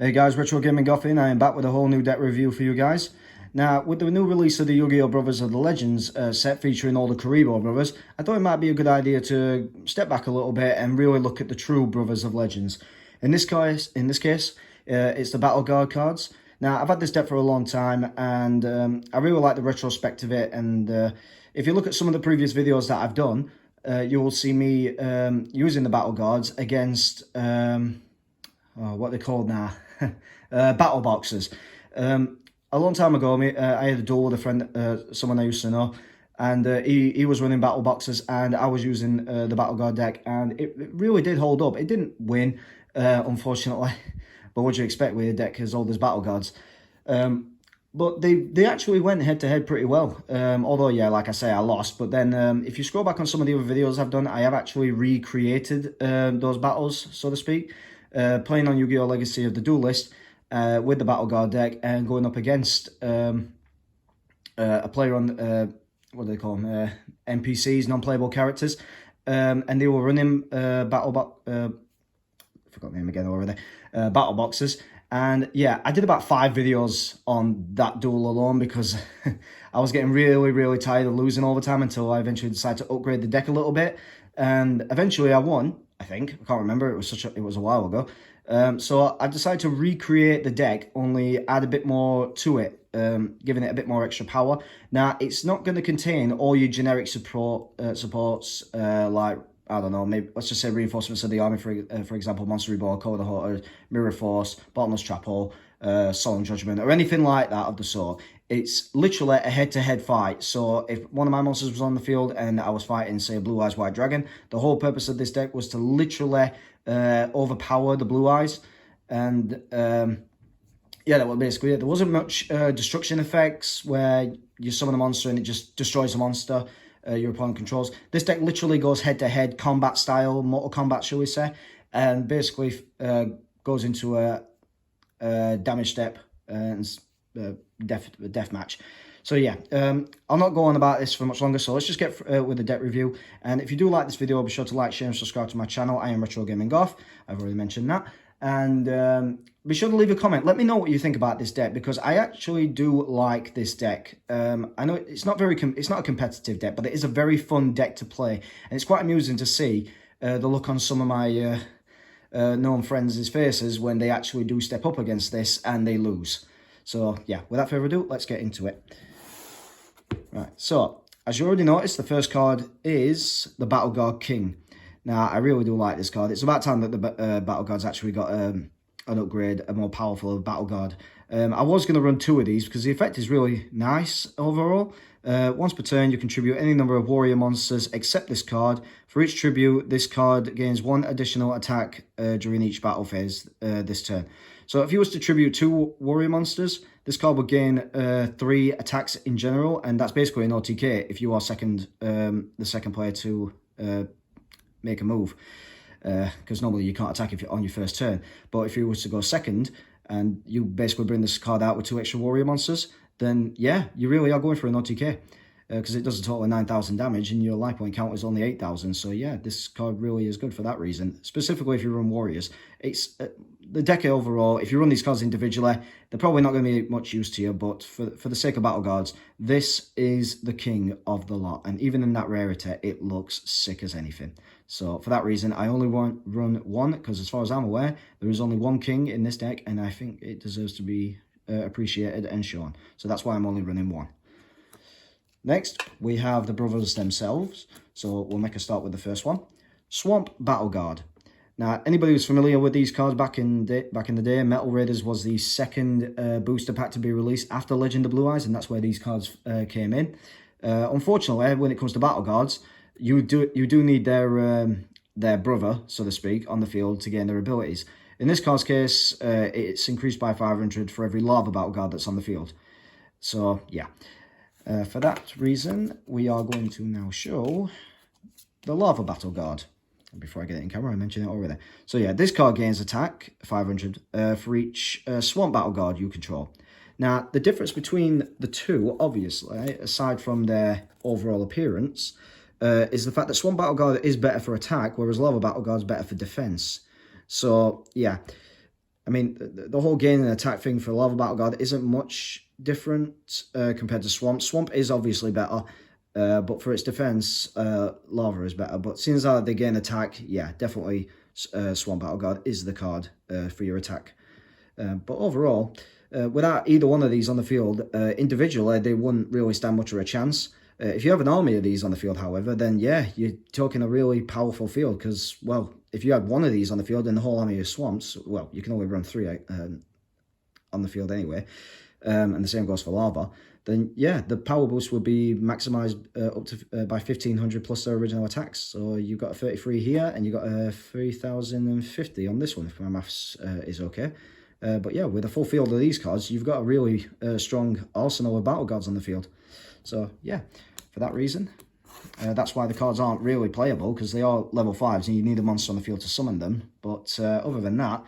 Hey guys, Retro Gaming Goffin. I am back with a whole new deck review for you guys. Now, with the new release of the Yugioh Brothers of the Legends set featuring all the Karibo brothers, I thought it might be a good idea to step back a little bit and really look at the true Brothers of Legends. In this case, it's the Battleguard cards. Now, I've had this deck for a long time, and I really like the retrospect of it. And if you look at some of the previous videos that I've done, you will see me using the Battleguards against what they're called now. Battle boxes. A long time ago, I had a duel with a friend, someone I used to know, and he was running battle boxes, and I was using the Battleguard deck, and it really did hold up. It didn't win, unfortunately, but what do you expect with a deck as old as Battleguards? But they actually went head to head pretty well. Although, yeah, like I say, I lost. But then if you scroll back on some of the other videos I've done, I have actually recreated those battles, so to speak. Playing on Yu-Gi-Oh! Legacy of the Duelist with the Battleguard deck and going up against a player on, what do they call them, NPCs, non-playable characters, and they were running forgot the name again already, battle boxes. And yeah, I did about 5 videos on that duel alone because I was getting really tired of losing all the time until I eventually decided to upgrade the deck a little bit, and eventually I won. I think, I can't remember, it was a while ago. So I decided to recreate the deck, only add a bit more to it, giving it a bit more extra power. Now, it's not going to contain all your generic supports, like, I don't know, maybe let's just say reinforcements of the army, for example, Monster Reborn, Code of Horror, Mirror Force, Bottomless Trap Hole, Solemn Judgment, or anything like that of the sort. It's literally a head-to-head fight. So if one of my monsters was on the field and I was fighting, say, a Blue Eyes White Dragon, the whole purpose of this deck was to literally overpower the Blue Eyes. And yeah, that was basically it. There wasn't much destruction effects where you summon a monster and it just destroys a monster your opponent controls. This deck literally goes head-to-head, combat style, Mortal Kombat, shall we say, and basically goes into a damage step and death match. So yeah, I'll not go on about this for much longer, so let's just get with the deck review. And if you do like this video, be sure to like, share and subscribe to my channel. I am Retro Gaming Goff. I've already mentioned that. And be sure to leave a comment. Let me know what you think about this deck, because I actually do like this deck. I know it's not a competitive deck, but it is a very fun deck to play, and it's quite amusing to see the look on some of my known friends' faces when they actually do step up against this and they lose. So yeah, without further ado, let's get into it. Right, so as you already noticed, the first card is the Battleguard King. Now, I really do like this card. It's about time that the Battleguard's actually got an upgrade, a more powerful Battleguard. I was going to run 2 of these because the effect is really nice overall. Once per turn, you contribute any number of warrior monsters except this card. For each tribute, this card gains 1 additional attack during each battle phase this turn. So if you was to tribute 2 warrior monsters, this card would gain 3 attacks in general, and that's basically an OTK if you are the second player to make a move. Because normally you can't attack if you're on your first turn. But if you was to go second, and you basically bring this card out with 2 extra warrior monsters, then yeah, you really are going for an OTK. Because it does a total of 9,000 damage and your life point count is only 8,000. So yeah, this card really is good for that reason. Specifically if you run warriors. It's the deck overall, if you run these cards individually, they're probably not going to be much use to you. But for the sake of Battleguards, this is the king of the lot. And even in that rarity, it looks sick as anything. So for that reason, I only run 1, because as far as I'm aware, there is only 1 king in this deck, and I think it deserves to be appreciated and shown. So that's why I'm only running 1. Next, we have the brothers themselves. So we'll make a start with the first one. Swamp Battleguard. Now, anybody who's familiar with these cards back in the day, Metal Raiders was the second booster pack to be released after Legend of Blue Eyes, and that's where these cards came in. Unfortunately, when it comes to Battleguards, you do need their brother, so to speak, on the field to gain their abilities. In this card's case, it's increased by 500 for every Lava Battleguard that's on the field. So, yeah. For that reason, we are going to now show the Lava Battleguard. Before I get it in camera, I mentioned it already. So yeah, this card gains attack, 500, for each Swamp Battleguard you control. Now, the difference between the two, obviously, aside from their overall appearance, is the fact that Swamp Battleguard is better for attack, whereas Lava Battleguard is better for defense. So, yeah. I mean, the whole gain and attack thing for Lava Battleguard isn't much different compared to Swamp. Swamp is obviously better, but for its defense, Lava is better. But since they gain attack, yeah, definitely Swamp Battleguard is the card for your attack. But overall, without either one of these on the field, individually, they wouldn't really stand much of a chance. If you have an army of these on the field, however, then yeah, you're talking a really powerful field because, well, if you had one of these on the field and the whole army of swamps, well, you can only run 3 on the field anyway, and the same goes for lava, then yeah, the power boost would be maximized up to by 1500 plus their original attacks. So you've got a 33 here and you've got a 3050 on this one, if my maths is okay. But yeah, with a full field of these cards, you've got a really strong arsenal of battle guards on the field. So yeah, for that reason, that's why the cards aren't really playable, because they are level 5s and you need a monster on the field to summon them. But other than that,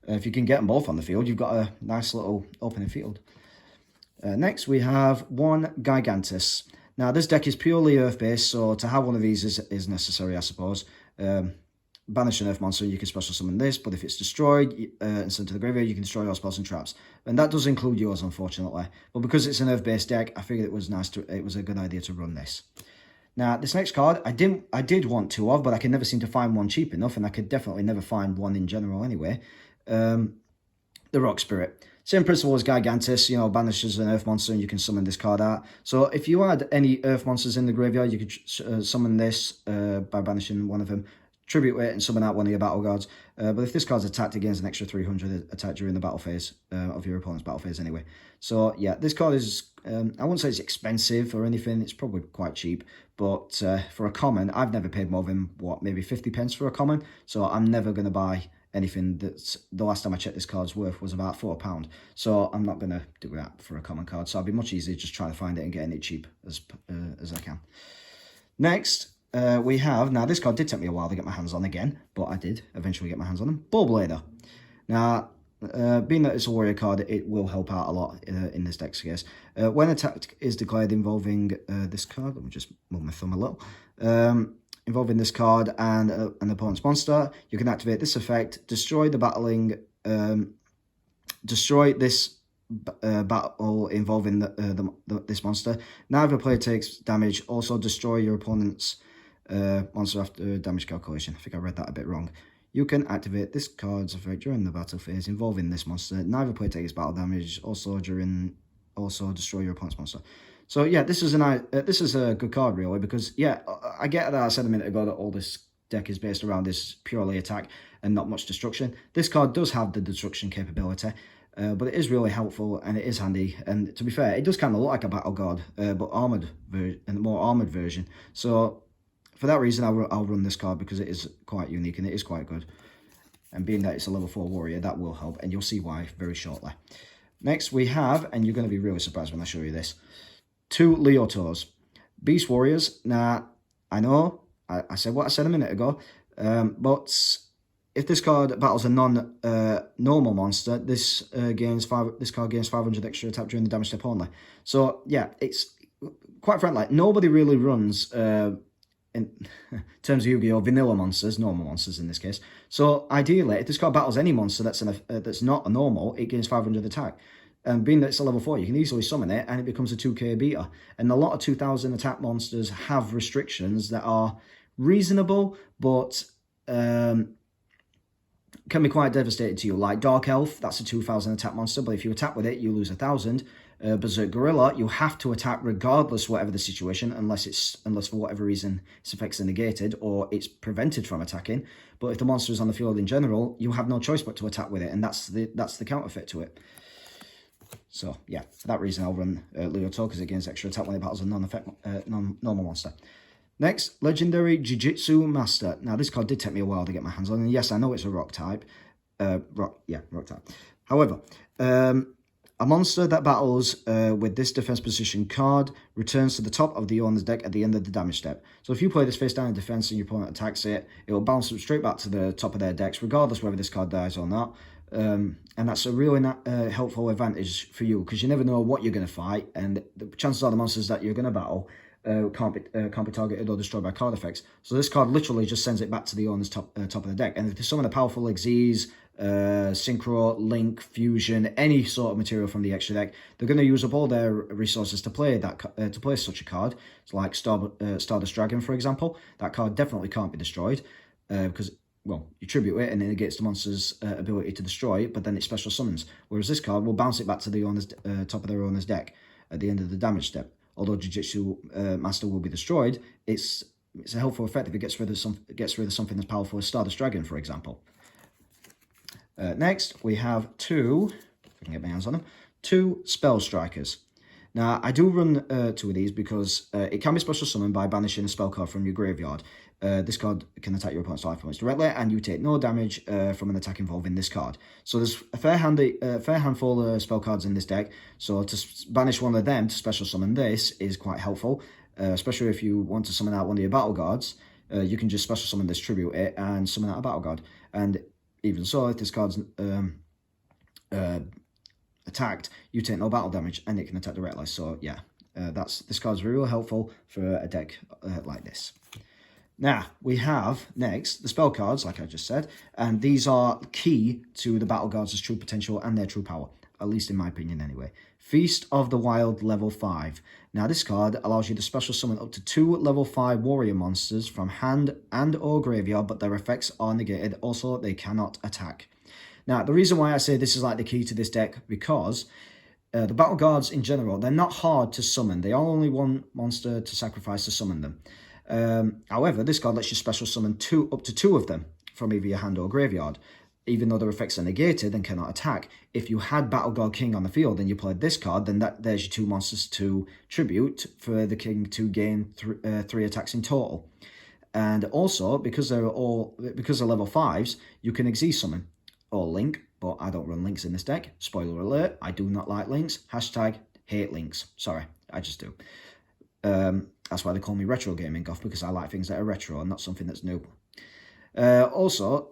if you can get them both on the field, you've got a nice little opening field. Next, we have one Gigantus. Now, this deck is purely Earth-based, so to have one of these is necessary, I suppose. Banish an Earth monster, you can special summon this, but if it's destroyed and sent to the graveyard, you can destroy your spells and traps. And that does include yours, unfortunately. But because it's an Earth-based deck, I figured it was a good idea to run this. Now, this next card, I did want 2 of, but I could never seem to find one cheap enough, and I could definitely never find one in general anyway. The Rock Spirit. Same principle as Gigantus, you know, banishes an Earth monster and you can summon this card out. So if you had any Earth monsters in the graveyard, you could summon this by banishing one of them, tribute it and summon out one of your battle guards. But if this card's attacked, it gains an extra 300 attack during the battle phase of your opponent's battle phase anyway. So yeah, this card is, I wouldn't say it's expensive or anything, it's probably quite cheap. But for a common, I've never paid more than, what, maybe 50 pence for a common. So I'm never going to buy anything that's, the last time I checked, this card's worth was about £4. So I'm not going to do that for a common card. So I'll be much easier just trying to find it and getting it cheap as I can. Next, we have, now this card did take me a while to get my hands on again, but I did eventually get my hands on them. Ballblader. Now, being that it's a warrior card, it will help out a lot in this deck's case. When attack is declared involving this card, let me just move my thumb a little. Involving this card and an opponent's monster, you can activate this effect, destroy the battling, destroy this battle involving this monster. Neither player takes damage. Also destroy your opponent's monster after damage calculation. I think I read that a bit wrong. You can activate this card's effect during the battle phase involving this monster. Neither player takes battle damage. Also destroy your opponent's monster. So yeah, this is a good card really, because yeah, I get that I said a minute ago that all this deck is based around this purely attack and not much destruction. This card does have the destruction capability, but it is really helpful and it is handy. And to be fair, it does kind of look like a Battleguard, but armored and a more armored version. So for that reason, I'll run this card because it is quite unique and it is quite good. And being that it's a level 4 warrior, that will help, and you'll see why very shortly. Next we have, and you're going to be really surprised when I show you this, 2 Leotos. Beast Warriors. Now, I know, I said what I said a minute ago, but if this card battles a non-normal monster, this card gains 500 extra attack during the damage step only. So, yeah, it's quite frankly, nobody really runs, in terms of Yu-Gi-Oh, vanilla monsters, normal monsters in this case. So, ideally, if this card battles any monster that's not a normal, it gains 500 attack. And being that it's a level 4, you can easily summon it, and it becomes a 2k beater. And a lot of 2000 attack monsters have restrictions that are reasonable, but can be quite devastating to you. Like Dark Elf, that's a 2000 attack monster, but if you attack with it, you lose 1000. Berserk Gorilla, you have to attack regardless whatever the situation, unless for whatever reason its effects are negated or it's prevented from attacking. But if the monster is on the field in general, you have no choice but to attack with it, and that's the counterfeit to it. So, yeah, for that reason, I'll run Leoto, because it gains extra attack when it battles a non-normal monster. Next, Legendary Jiu-Jitsu Master. Now, this card did take me a while to get my hands on, and yes, I know it's a rock type. Rock type. However, a monster that battles with this defense position card returns to the top of the owner's deck at the end of the damage step. So if you play this face down in defense and your opponent attacks it, it will bounce them straight back to the top of their decks, regardless whether this card dies or not. And that's a really helpful advantage for you, because you never know what you're going to fight, and the chances are the monsters that you're going to battle can't be targeted or destroyed by card effects. So this card literally just sends it back to the owner's top of the deck. And if there's summon a powerful Xyz, Synchro, Link, Fusion, any sort of material from the extra deck. They're going to use up all their resources to play that to play such a card. It's like Stardust Dragon, for example. That card definitely can't be destroyed because, well, you tribute it and it negates the monster's ability to destroy it, but then it special summons. Whereas this card will bounce it back to the owner's top of their owner's deck at the end of the damage step. Although Jujutsu Master will be destroyed, it's a helpful effect if it gets rid of something as powerful as Stardust Dragon, for example. Next, we have two, if I can get my hands on them, two Spell Strikers. Now, I do run two of these because it can be special summoned by banishing a spell card from your graveyard. This card can attack your opponent's life points directly, and you take no damage from an attack involving this card. So there's a fair handful of spell cards in this deck, so to banish one of them to special summon this is quite helpful, especially if you want to summon out one of your battle guards. You can just special summon this, tribute it, and summon out a battle guard. And even so, if this card's attacked, you take no battle damage, and it can attack directly. So yeah, this card's real helpful for a deck like this. Now, we have, next, the spell cards, like I just said, and these are key to the battle guards' true potential and their true power, at least in my opinion anyway. Feast of the Wild, level 5. Now, this card allows you to special summon up to 2 level 5 warrior monsters from hand and or graveyard, but their effects are negated. Also, they cannot attack. Now, the reason why I say this is like the key to this deck, because the battle guards in general, they're not hard to summon. They are only one monster to sacrifice to summon them. However, this card lets you special summon up to 2 of them from either your hand or graveyard, even though their effects are negated and cannot attack. If you had Battleguard King on the field and you played this card, then there's your 2 monsters to tribute for the King to gain 3 attacks in total. And also, because they're level 5s, you can Xyz summon or Link, but I don't run Links in this deck. Spoiler alert, I do not like Links. Hashtag hate Links. Sorry, I just do. That's why they call me Retro Gaming Goth, because I like things that are retro and not something that's new. Also,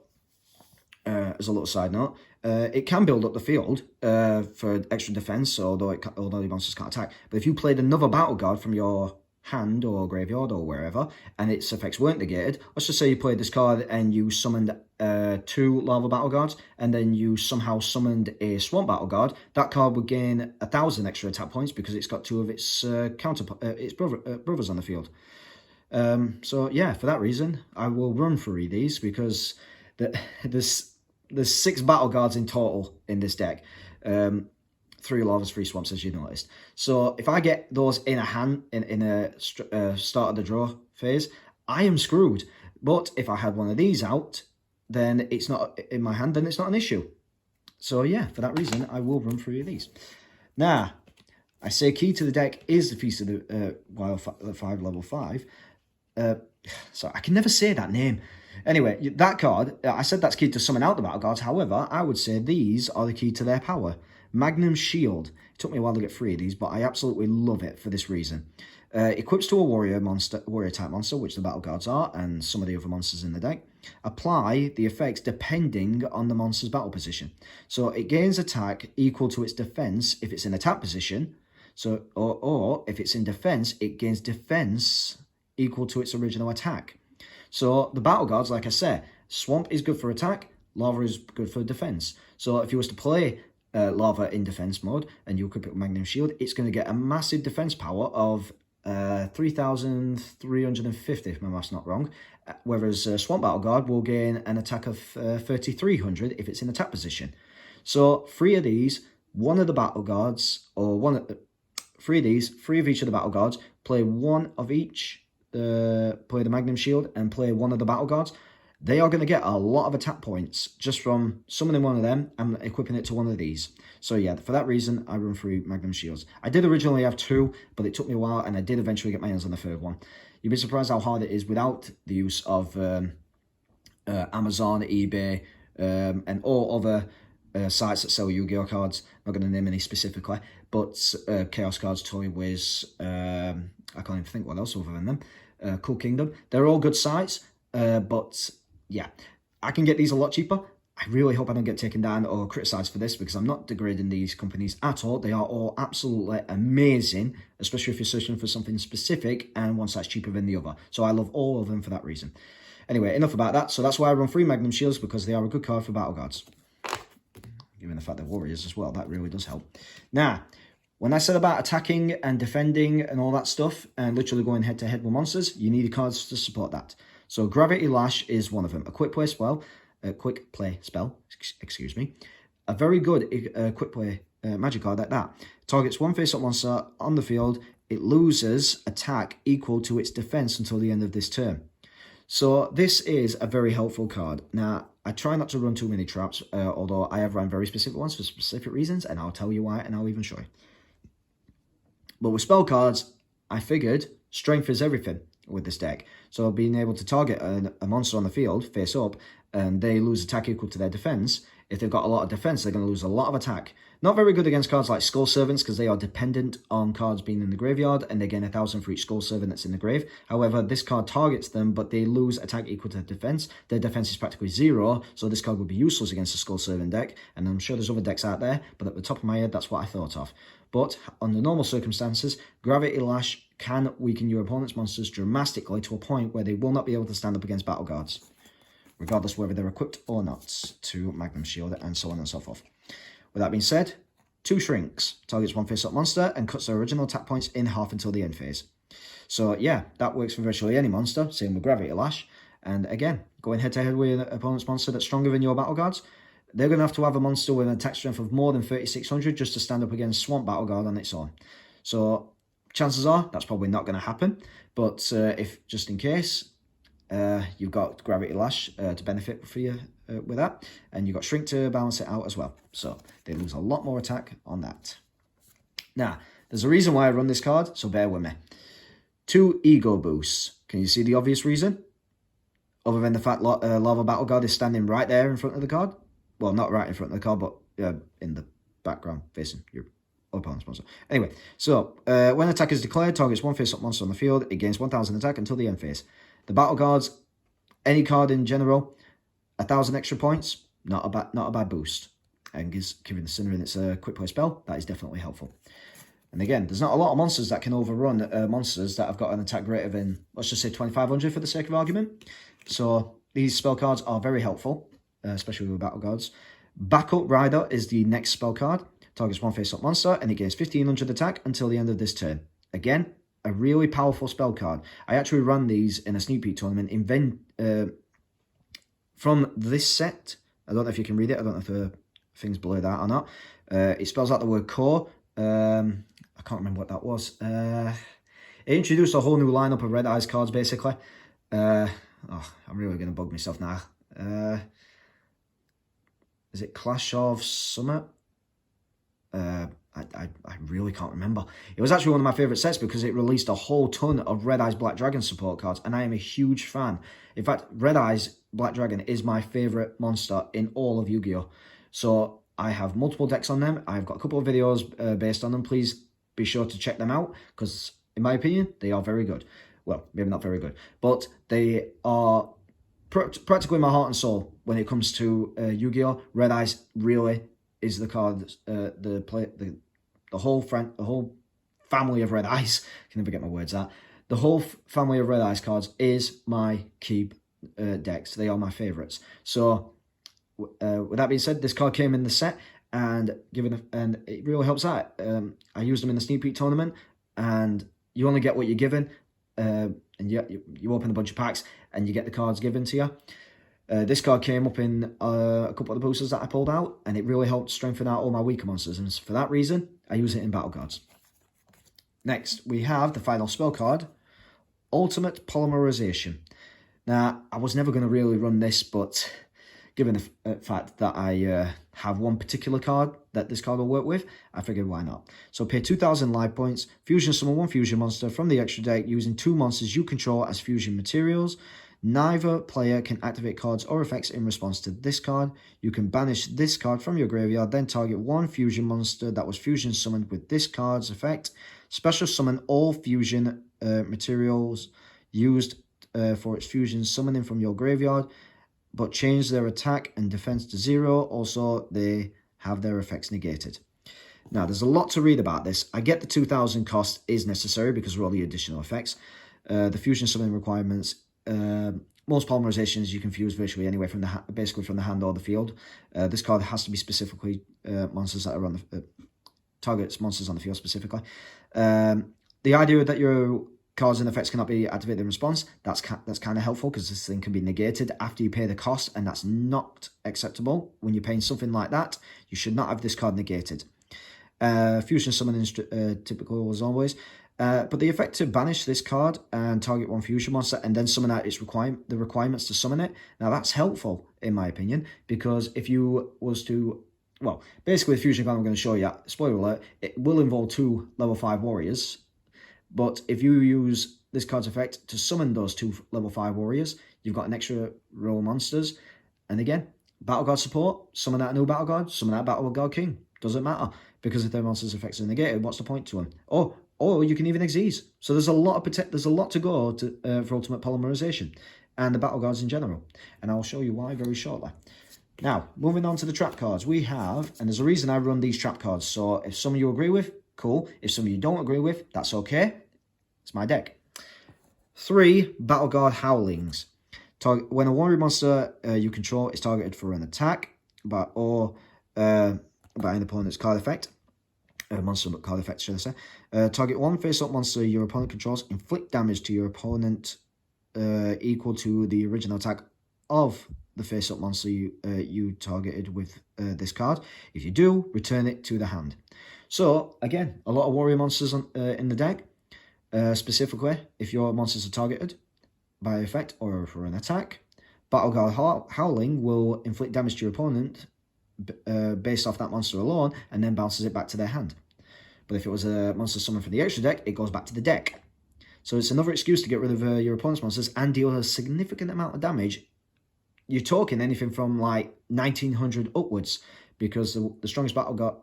as a little side note, it can build up the field for extra defense, although the monsters can't attack. But if you played another Battle Guard from your hand or graveyard or wherever, and its effects weren't negated, let's just say you played this card and you summoned 2 Lava Battle Guards, and then you somehow summoned a Swamp Battle Guard, that card would gain 1,000 extra attack points because it's got 2 of its brothers on the field. So yeah, for that reason, I will run 3 of these because there's 6 Battle Guards in total in this deck. 3 Lavas, 3 Swamps, as you noticed. So if I get those in a hand, in a start of the draw phase, I am screwed. But if I had one of these out, then it's not in my hand, then it's not an issue. So yeah, for that reason, I will run 3 of these. Now, I say key to the deck is the Feast of the Wild 5, level 5. So I can never say that name. Anyway, that card, I said that's key to summon out the Battle Guards. However, I would say these are the key to their power. Magnum Shield. It took me a while to get 3 of these, but I absolutely love it for this reason. Equips to a warrior type monster, which the Battle Guards are, and some of the other monsters in the deck. Apply the effects depending on the monster's battle position. So it gains attack equal to its defense if it's in attack position. So or if it's in defense, it gains defense equal to its original attack. So the Battle Guards, like I said, Swamp is good for attack, Lava is good for defense. So if you was to play Lava in defense mode and you equip it with Magnum Shield, it's going to get a massive defense power of 3,350, if my math's not wrong. Whereas Swamp Battle Guard will gain an attack of 3,300 if it's in attack position. So 3 of these, one of the Battle Guards, or 3 of these, 3 of each of the Battle Guards, play 1 of each, play the Magnum Shield and play 1 of the Battle Guards. They are going to get a lot of attack points just from summoning 1 of them and equipping it to 1 of these. So yeah, for that reason, I run 3 Magnum Shields. I did originally have 2, but it took me a while, and I did eventually get my hands on the 3rd one. You'd be surprised how hard it is without the use of Amazon, eBay, and all other sites that sell Yu-Gi-Oh cards. I'm not going to name any specifically, but Chaos Cards, Toy Wiz, I can't even think what else other than them. Cool Kingdom. They're all good sites, but yeah, I can get these a lot cheaper. I really hope I don't get taken down or criticised for this, because I'm not degrading these companies at all. They are all absolutely amazing, especially if you're searching for something specific and one site's cheaper than the other. So I love all of them for that reason. Anyway, enough about that. So that's why I run 3 Magnum Shields, because they are a good card for Battle Guards. given the fact they're warriors as well. That really does help. Now, when I said about attacking and defending and all that stuff, and literally going head-to-head with monsters, you need cards to support that. So Gravity Lash is one of them. A quick play spell, excuse me. A very good quick play magic card like that. Targets one face-up monster on the field. It loses attack equal to its defense until the end of this turn. So this is a very helpful card. Now, I try not to run too many traps, although I have run very specific ones for specific reasons, and I'll tell you why, and I'll even show you. But with spell cards, I figured strength is everything with this deck. So being able to target a monster on the field, face up, and they lose attack equal to their defense. If they've got a lot of defense, they're going to lose a lot of attack. Not very good against cards like Skull Servants because they are dependent on cards being in the graveyard and they gain 1,000 for each Skull Servant that's in the grave. However, this card targets them, but they lose attack equal to defense. Their defense is practically 0, so this card would be useless against a Skull Servant deck. And I'm sure there's other decks out there, but at the top of my head, that's what I thought of. But under normal circumstances, Gravity Lash can weaken your opponent's monsters dramatically to a point where they will not be able to stand up against Battleguards, regardless whether they're equipped or not, to Magnum Shield and so on and so forth. With that being said, 2 Shrinks. Targets one face-up monster and cuts their original attack points in half until the end phase. So yeah, that works for virtually any monster, same with Gravity Lash. And again, going head-to-head with an opponent's monster that's stronger than your Battleguards, they're going to have a monster with an attack strength of more than 3,600 just to stand up against Swamp Battleguard on its own. So chances are that's probably not going to happen. But if just in case, you've got Gravity Lash to benefit for you with that, and you've got Shrink to balance it out as well. So they lose a lot more attack on that. Now, there's a reason why I run this card, so bear with me. 2 Ego Boosts. Can you see the obvious reason? Other than the fact Lava Battleguard is standing right there in front of the card. Well, not right in front of the card, but in the background facing your opponent's monster. Anyway, so when attack is declared, targets one face-up monster on the field. It gains 1,000 attack until the end phase. The Battleguards, any card in general, 1,000 extra points, not a bad boost. And giving considering it's a quick play spell, that is definitely helpful. And again, there's not a lot of monsters that can overrun monsters that have got an attack greater than, let's just say 2,500 for the sake of argument. So these spell cards are very helpful, especially with Battleguards. Backup Rider is the next spell card. Targets one face-up monster and it gains 1,500 attack until the end of this turn. Again, a really powerful spell card. I actually ran these in a sneak peek tournament from this set. I don't know if you can read it. I don't know if the thing's blurred out or not. It spells out the word core. I can't remember what that was. It introduced a whole new lineup of Red Eyes cards, basically. I'm really going to bug myself now. Is it Clash of Summit? I really can't remember. It was actually one of my favourite sets because it released a whole ton of Red Eyes Black Dragon support cards, and I am a huge fan. In fact, Red Eyes Black Dragon is my favourite monster in all of Yu-Gi-Oh! So I have multiple decks on them. I've got a couple of videos based on them. Please be sure to check them out because, in my opinion, they are very good. Well, maybe not very good, but they are practically my heart and soul when it comes to Yu-Gi-Oh! Red Eyes really is the card, the whole family of Red Eyes. I can never get my words out. The whole family of Red Eyes cards is my keep decks. They are my favourites. So with that being said, this card came in the set, and it really helps out. I used them in the sneak peek tournament, and you only get what you're given, and you open a bunch of packs and you get the cards given to you. This card came up in a couple of the boosters that I pulled out, and it really helped strengthen out all my weaker monsters, and for that reason, I use it in Battleguards. Next, we have the final spell card, Ultimate Polymerization. Now, I was never going to really run this, but given the fact that I have one particular card that this card will work with, I figured why not. So pay 2,000 life points, fusion summon one fusion monster from the extra deck using 2 monsters you control as fusion materials. Neither player can activate cards or effects in response to this card. You can banish this card from your graveyard, then target one fusion monster that was fusion summoned with this card's effect. Special summon all fusion materials used for its fusion summoning from your graveyard, but change their attack and defense to 0. Also, they have their effects negated. Now, there's a lot to read about this. I get the 2,000 cost is necessary because of all the additional effects. The fusion summoning requirements most polymerizations you can fuse virtually anyway from basically from the hand or the field. This card has to be specifically monsters that are on the targets monsters on the field specifically. The idea that your cards and effects cannot be activated in response, that's kind of helpful because this thing can be negated after you pay the cost, and that's not acceptable. When you're paying something like that, you should not have this card negated. Fusion summoning is typical as always. But the effect to banish this card and target one fusion monster and then summon out its the requirements to summon it. Now that's helpful in my opinion, because if you was to, well, basically the fusion card I'm going to show you, spoiler alert, it will involve 2 level 5 warriors. But if you use this card's effect to summon those 2 level 5 warriors, you've got an extra row of monsters. And again, Battleguard support, summon out a new Battleguard, summon out Battleguard King. Doesn't matter, because if their monster's effects are negated, what's the point to them? Or you can even exease. So there's a lot to go to for ultimate polymerization and the battle guards in general. And I'll show you why very shortly. Now, moving on to the trap cards, we have, and there's a reason I run these trap cards. So if some of you agree with, cool. If some of you don't agree with, that's okay. It's my deck. 3 Battleguard Howlings. When a warrior monster you control is targeted for an attack by an opponent's card effect, monster card effect, should I say. Target 1 face-up monster your opponent controls, inflict damage to your opponent equal to the original attack of the face-up monster you targeted with this card. If you do, return it to the hand. So, again, a lot of warrior monsters in the deck. Specifically, if your monsters are targeted by effect or for an attack, Battleguard Howling will inflict damage to your opponent based off that monster alone, and then bounces it back to their hand. But if it was a monster summoned from the extra deck, it goes back to the deck. So it's another excuse to get rid of your opponent's monsters and deal a significant amount of damage. You're talking anything from like 1900 upwards, because the strongest Battleguard,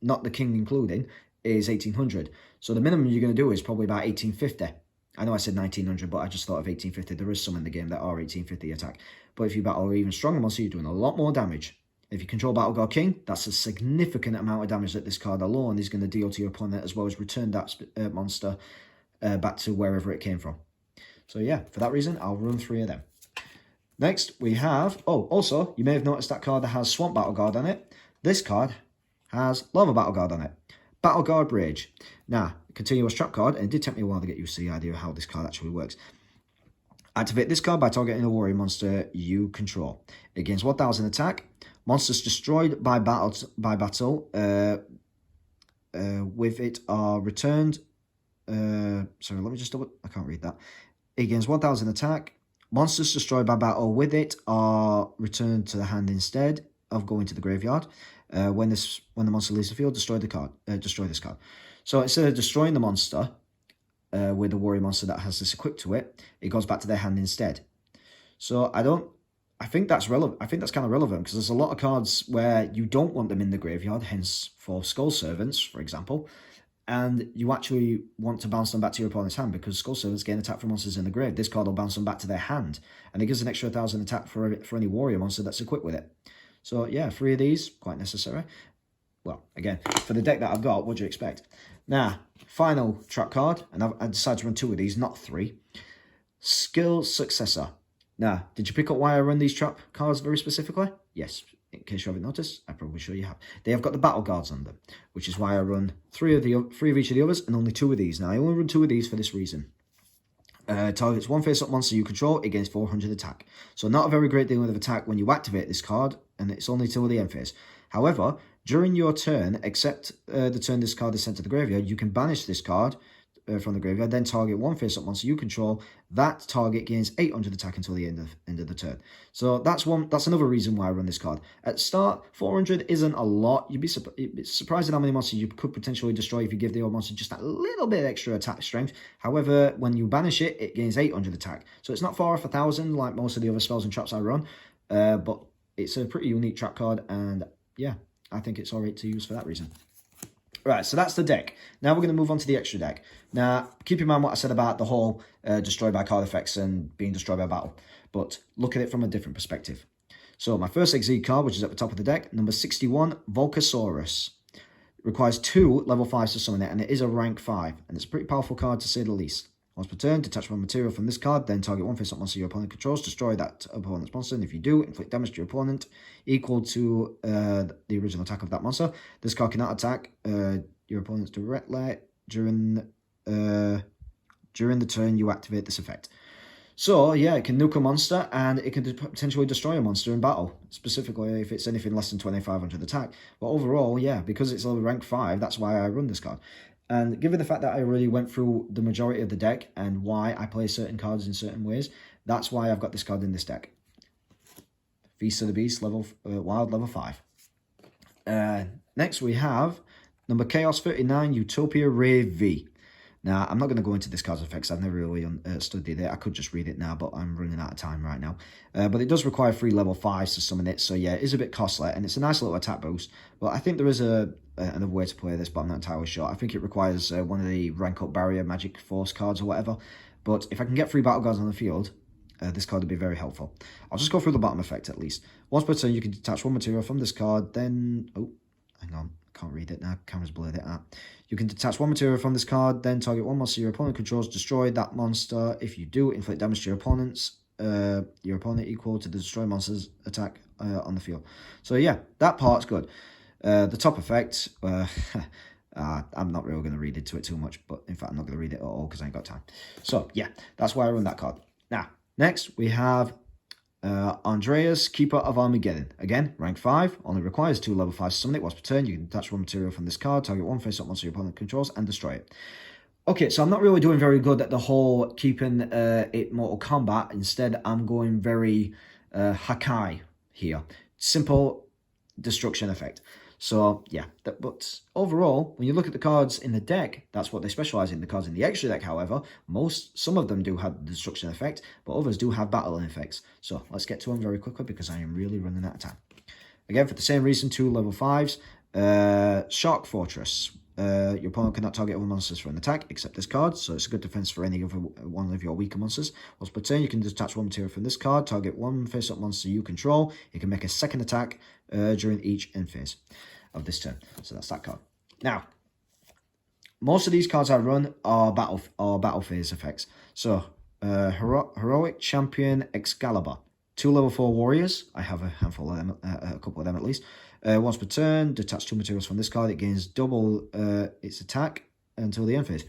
not the king including, is 1800. So the minimum you're going to do is probably about 1850. I know I said 1900, but I just thought of 1850. There is some in the game that are 1850 attack. But if you battle an even stronger monster, you're doing a lot more damage. If you control Battleguard King, that's a significant amount of damage that this card alone is going to deal to your opponent, as well as return that monster back to wherever it came from. So yeah, for that reason, I'll run 3 of them. Next, we have... Oh, also, you may have noticed that card that has Swamp Battleguard on it. This card has Lava Battleguard on it. Battleguard Rage. Now, continuous trap card, and it did take me a while to get used to the idea of how this card actually works. Activate this card by targeting a warrior monster you control. It gains 1000 attack. Monsters destroyed by battle with it are returned. Sorry, let me just double... I can't read that. It gains 1000 attack. Monsters destroyed by battle with it are returned to the hand instead of going to the graveyard. When the monster leaves the field, destroy this card. So instead of destroying the monster with the warrior monster that has this equipped to it, it goes back to their hand instead. So I think that's relevant. I think that's kind of relevant, because there's a lot of cards where you don't want them in the graveyard, hence for Skull Servants, for example, and you actually want to bounce them back to your opponent's hand, because Skull Servants gain attack from monsters in the grave. This card will bounce them back to their hand, and it gives an extra 1000 attack for any warrior monster that's equipped with it. So yeah, 3 of these, quite necessary. Well, again, for the deck that I've got, what do you expect? Now, final trap card, and I decided to run 2 of these, not 3. Skill Successor. Now, did you pick up why I run these trap cards very specifically? Yes, in case you haven't noticed, I'm probably sure you have. They have got the battle guards on them, which is why I run 3 of each of the others and only 2 of these. Now, I only run 2 of these for this reason. Targets 1 face-up monster you control against 400 attack. So not a very great deal of attack when you activate this card, and it's only till the end phase. However, during your turn, except the turn this card is sent to the graveyard, you can banish this card from the graveyard, then target 1 face-up monster you control. That target gains 800 attack until the end of the turn. So that's another reason why I run this card. At start, 400 isn't a lot. You'd be surprised at how many monsters you could potentially destroy if you give the old monster just that little bit extra attack strength. However, when you banish it, it gains 800 attack. So it's not far off 1000 like most of the other spells and traps I run. But it's a pretty unique trap card, and yeah, I think it's alright to use for that reason. Right, so that's the deck. Now we're going to move on to the extra deck. Now, keep in mind what I said about the whole destroyed by card effects and being destroyed by battle, but look at it from a different perspective. So my first Exceed card, which is at the top of the deck, number 61, Volcasaurus. It requires 2 level 5s to summon it, and it is a rank 5, and it's a pretty powerful card to say the least. Once per turn, detach one material from this card, then target one face-up monster your opponent controls, destroy that opponent's monster, and if you do, inflict damage to your opponent equal to the original attack of that monster. This card cannot attack your opponent's directly during the turn you activate this effect. So, yeah, it can nuke a monster, and it can potentially destroy a monster in battle, specifically if it's anything less than 2500 attack. But overall, yeah, because it's only rank 5, that's why I run this card. And given the fact that I already went through the majority of the deck and why I play certain cards in certain ways, that's why I've got this card in this deck. Feast of the Beast, Wild, level 5. Next we have number Chaos 39, Utopia Ray V. Now, I'm not going to go into this card's effects. I've never really studied it. I could just read it now, but I'm running out of time right now. But it does require 3 level 5s to summon it. So, yeah, it is a bit costly, and it's a nice little attack boost. But I think there is another way to play this, but I'm not entirely sure. I think it requires one of the rank up barrier magic force cards or whatever. But if I can get 3 Battleguards on the field, this card would be very helpful. I'll just go through the bottom effect at least. Once per turn, you can detach one material from this card, then... Oh, hang on. Can't read it now. Camera's blurred it out. You can detach one material from this card, then target one monster your opponent controls, destroy that monster. If you do, inflict damage to your opponent equal to the destroy monster's attack on the field. So yeah, that part's good. The top effect, I'm not really going to read into it too much, but in fact, I'm not going to read it at all because I ain't got time. So yeah, that's why I run that card. Now, next we have Andreas, Keeper of Armageddon. Again, rank 5, only requires 2 level 5 to summon it. Once per turn, you can detach one material from this card, target one face-up monster your opponent controls, and destroy it. Okay, so I'm not really doing very good at the whole keeping it Mortal Kombat. Instead, I'm going very Hakai here. Simple destruction effect. So, yeah, but overall, when you look at the cards in the deck, that's what they specialize in. The cards in the extra deck, however, some of them do have the destruction effect, but others do have battling effects. So, let's get to them very quickly because I am really running out of time. Again, for the same reason, 2 level 5s. Shark Fortress. Your opponent cannot target other monsters for an attack, except this card, so it's a good defense for any other one of your weaker monsters. Once per turn, you can detach one material from this card, target one face-up monster you control. You can make a second attack during each end phase of this turn. So that's that card. Now, most of these cards I run are battle phase effects. So, Heroic Champion Excalibur. 2 level 4 warriors. I have a handful of them, a couple of them at least. Once per turn, detach 2 materials from this card. It gains double its attack until the end phase.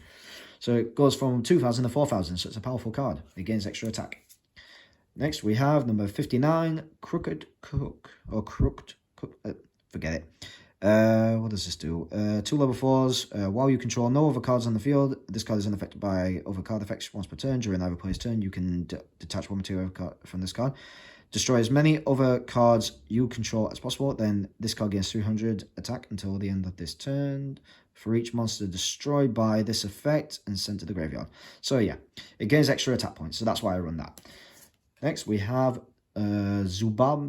So it goes from 2,000 to 4,000, so it's a powerful card. It gains extra attack. Next, we have number 59, Crooked Cook. Or Crooked Cook. Forget it. What does this do? 2 level 4s. While you control no other cards on the field, this card is unaffected by other card effects once per turn. During either player's turn, you can detach one material from this card. Destroy as many other cards you control as possible. Then this card gains 300 attack until the end of this turn for each monster destroyed by this effect and sent to the graveyard. So yeah, it gains extra attack points. So that's why I run that. Next, we have Subaba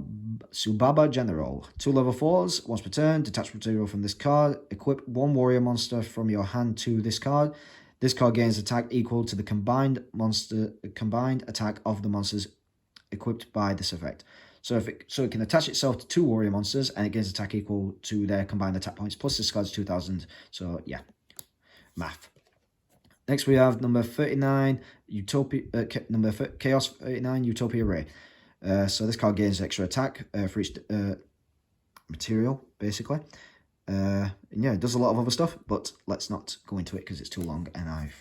General. 2 level 4s. Once per turn, detach material from this card. Equip 1 warrior monster from your hand to this card. This card gains attack equal to the combined attack of the monsters equipped by this effect. So it can attach itself to 2 warrior monsters and it gains attack equal to their combined attack points. Plus this card's 2,000. So yeah, math. Next we have number 39, Chaos 39, Utopia Ray. So this card gains extra attack for each material, basically. And yeah, it does a lot of other stuff, but let's not go into it because it's too long and I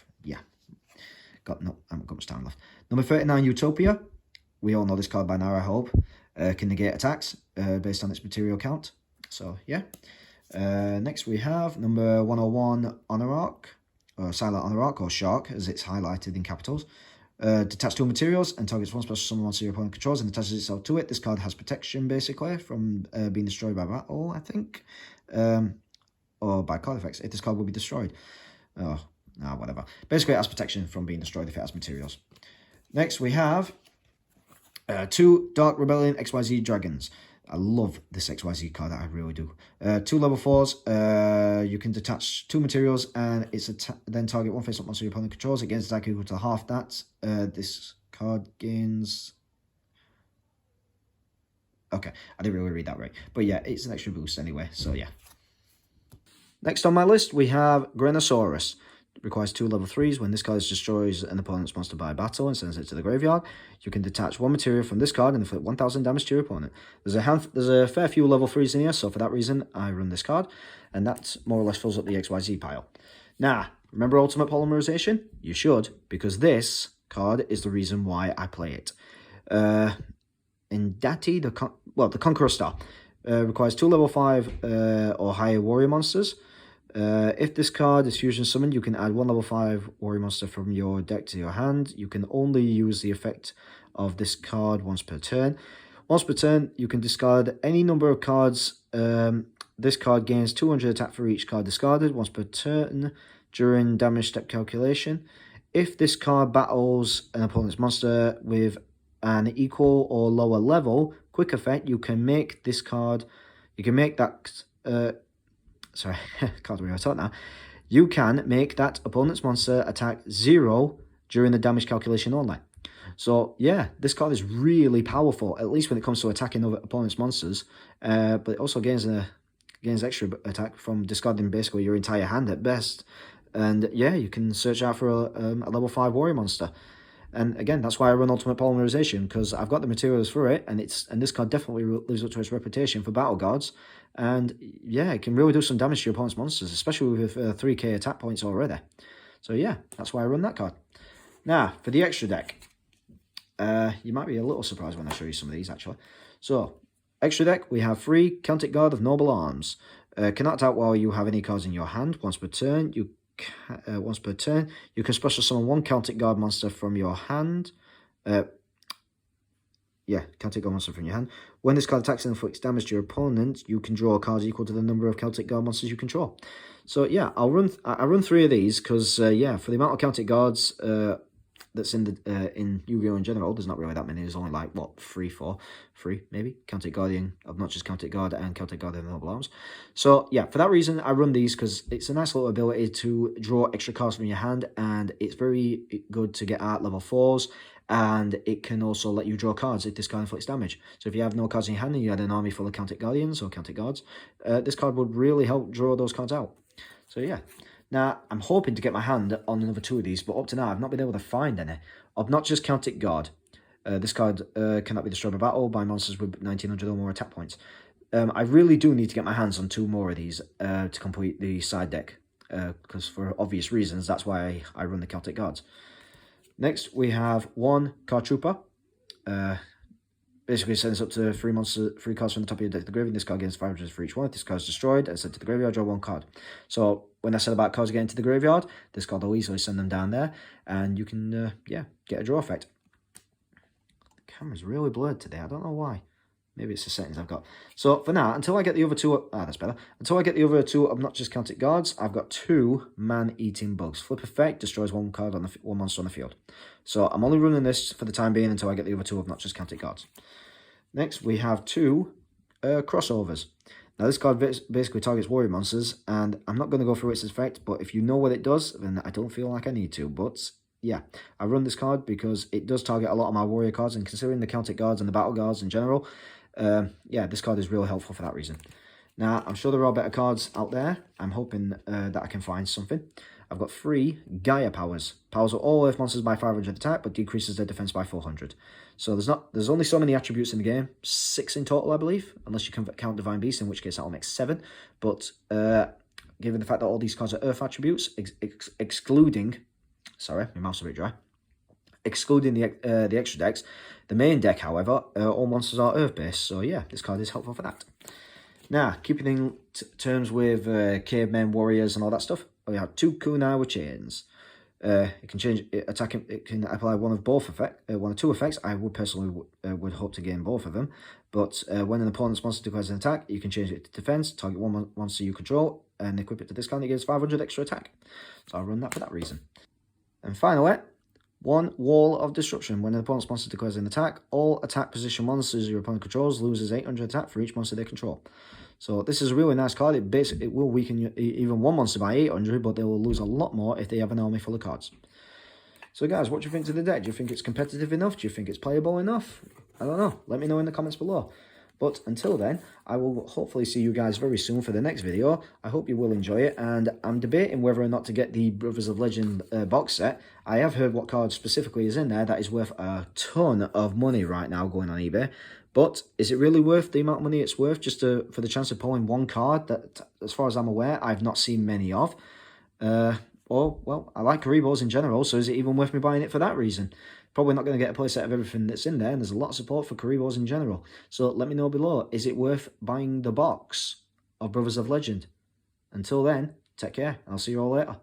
haven't got much time left. Number 39, Utopia. We all know this card by now, I hope. Can negate attacks based on its material count. So, yeah. Next we have number 101, Honorarch. Or Silent Honorarch, or Shark, as it's highlighted in capitals. Detach 2 materials and targets one special summon monster your opponent controls and attaches itself to it. This card has protection, basically, from being destroyed by battle, I think. Or by card effects, if this card will be destroyed. Whatever. Basically, it has protection from being destroyed if it has materials. Next, we have 2 Dark Rebellion XYZ Dragons. I love this XYZ card, I really do. 2 level 4s, you can detach 2 materials and it's then target one face-up monster your opponent controls. It gains attack equal to half that. This card gains... Okay, I didn't really read that right. But yeah, it's an extra boost anyway, so yeah. Next on my list, we have Grenosaurus. requires 2 level 3s. When this card destroys an opponent's monster by battle and sends it to the graveyard, you can detach 1 material from this card and inflict 1000 damage to your opponent. There's a fair few level 3s in here, so for that reason, I run this card, and that more or less fills up the XYZ pile. Now, remember Ultimate Polymerization? You should, because this card is the reason why I play it. Indati, the Conqueror Star, requires 2 level 5 or higher warrior monsters. If this card is fusion summoned, you can add 1 level 5 warrior monster from your deck to your hand. You can only use the effect of this card once per turn. Once per turn, you can discard any number of cards. This card gains 200 attack for each card discarded once per turn during damage step calculation. If this card battles an opponent's monster with an equal or lower level, quick effect, you can make this card, you can make that, sorry, can't remember what I thought now. You can make that opponent's monster attack 0 during the damage calculation only. So yeah, this card is really powerful, at least when it comes to attacking other opponent's monsters, but it also gains extra attack from discarding basically your entire hand at best. And yeah, you can search out for a level 5 warrior monster. And again, that's why I run Ultimate Polymerization, because I've got the materials for it, and this card definitely lives up to its reputation for Battleguards. And yeah, it can really do some damage to your opponent's monsters, especially with 3k attack points already. So yeah, that's why I run that card. Now, for the extra deck, you might be a little surprised when I show you some of these, actually. So, extra deck, we have 3 Celtic Guard of Noble Arms. Cannot attack while you have any cards in your hand. Once per turn, you can special summon 1 Celtic Guard monster from your hand. Celtic Guard monster from your hand. When this card attacks and inflicts damage to your opponent, you can draw cards equal to the number of Celtic Guard monsters you control. So yeah, I run 3 of these because for the amount of Celtic Guards that's in Yu-Gi-Oh in general, there's not really that many. There's only like what 3 maybe. Celtic Guardian, Obnoxious Celtic Guard, and Celtic Guardian of Noble Arms. So yeah, for that reason I run these, because it's a nice little ability to draw extra cards from your hand, and it's very good to get at level 4s, and it can also let you draw cards if this card inflicts damage. So if you have no cards in your hand and you had an army full of Celtic Guardians or Celtic Guards, this card would really help draw those cards out. So yeah. Now, I'm hoping to get my hand on another 2 of these, but up to now, I've not been able to find any. Obnoxious Celtic Guard. This card cannot be destroyed by battle by monsters with 1900 or more attack points. I really do need to get my hands on 2 more of these to complete the side deck, because for obvious reasons, that's why I run the Celtic Guards. Next, we have 1 Card Trooper. Basically sends up to 3 cards from the top of your deck to the graveyard. This card gains 500 for each one. If this card is destroyed and sent to the graveyard, draw 1 card. So when I said about cards getting to the graveyard, this card will easily send them down there, and you can get a draw effect. The camera's really blurred today. I don't know why. Maybe it's the settings I've got. So for now, until I get the other 2, that's better. Until I get the other 2 Obnoxious Celtic Guards, I've got 2 Man-Eating Bugs. Flip effect destroys 1 card on 1 monster on the field. So I'm only running this for the time being until I get the other 2 Obnoxious Celtic Guards. Next, we have 2 crossovers. Now, this card basically targets warrior monsters, and I'm not going to go through its effect, but if you know what it does, then I don't feel like I need to. But yeah, I run this card because it does target a lot of my warrior cards, and considering the Celtic Guards and the Battle Guards in general, this card is really helpful for that reason. Now, I'm sure there are better cards out there. I'm hoping that I can find something. I've got 3 Gaia powers. Powers all Earth monsters by 500 attack, but decreases their defense by 400. So there's only so many attributes in the game. 6 in total, I believe, unless you can count Divine Beast, in which case that'll make 7. But given the fact that all these cards are Earth attributes, excluding... Sorry, my mouth's a bit dry. Excluding the extra decks, the main deck, however, all monsters are Earth-based. So yeah, this card is helpful for that. Now, keeping in terms with cavemen, warriors, and all that stuff, we have 2 Kunai with chains. It can change attacking. It can apply one of 2 effects. I would personally would hope to gain both of them. But when an opponent's monster declares an attack, you can change it to defense. Target 1 monster you control and equip it to this card. It gives 500 extra attack. So I'll run that for that reason. And finally, 1 Wall of Disruption. When an opponent's monster declares an attack, all attack position monsters your opponent controls loses 800 attack for each monster they control. So this is a really nice card. It will weaken even 1 monster by 800, but they will lose a lot more if they have an army full of cards. So guys, what do you think of the deck? Do you think it's competitive enough? Do you think it's playable enough? I don't know. Let me know in the comments below. But until then, I will hopefully see you guys very soon for the next video. I hope you will enjoy it, and I'm debating whether or not to get the Brothers of Legend box set. I have heard what card specifically is in there that is worth a ton of money right now going on eBay. But is it really worth the amount of money it's worth just for the chance of pulling one card that, as far as I'm aware, I've not seen many of? Or, well, I like Karibos in general, so is it even worth me buying it for that reason? Probably not going to get a playset of everything that's in there, and there's a lot of support for Karibos in general. So let me know below, is it worth buying the box of Brothers of Legend? Until then, take care. I'll see you all later.